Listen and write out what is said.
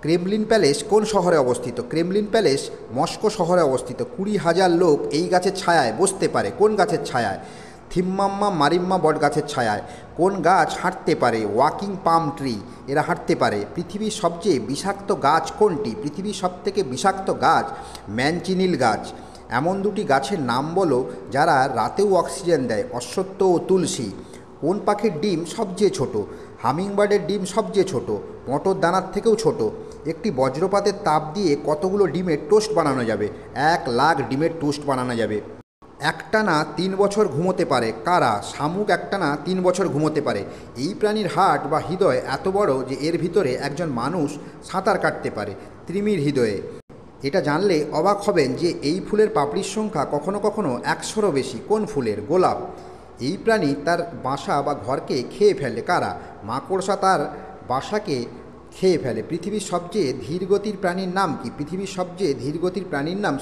Kremlin palace কোন শহরে অবস্থিত? ক্রেমলিন প্যালেস মস্কো শহরে অবস্থিত। 20,000 লোক এই গাছের ছায়ায় বসতে পারে। কোন গাছের ছায়ায়? থিম্মাম্মা মারিম্মা বট গাছের ছায়ায়। কোন গাছ হাঁটতে পারে? Walking palm tree. এরা হাঁটতে পারে। পৃথিবীর সবচেয়ে বিষাক্ত গাছ কোনটি? পৃথিবীর সবথেকে বিষাক্ত গাছ ম্যানচিনিল গাছ। এমন দুটি গাছের নাম বলো যারা রাতেও অক্সিজেন দেয়। অশ্বত্থ ও তুলসী। কোন পাখির ডিম সবচেয়ে ছোট? হামিংবার্ডের ডিম সবচেয়ে ছোট, মটর দানার থেকেও ছোট। একটি বজ্রপাতের তাপ দিয়ে কতগুলো ডিমের টোস্ট বানানো যাবে? 1,00,000 ডিমের টোস্ট বানানো যাবে। একটানা 3 বছর ঘুমোতে পারে কারা? শামুক একটানা 3 বছর ঘুমোতে পারে। এই প্রাণীর হার্ট বা হৃদয় এত বড় যে এর ভিতরে একজন মানুষ সাঁতার কাটতে পারে। তিমির হৃদয়ে। এটা জানলে অবাক হবেন যে এই ফুলের পাপড়ির সংখ্যা কখনো কখনো 100রও বেশি। কোন ফুলের? গোলাপ। এই প্রাণী তার বাসা বা ঘরকে খেয়ে ফেলে কারা? মাকড়সা তার বাসাকে খেয়ে ফেলে। পৃথিবীর সবচেয়ে ধীরগতির প্রাণীর নাম কি? পৃথিবীর সবচেয়ে ধীরগতির প্রাণীর নাম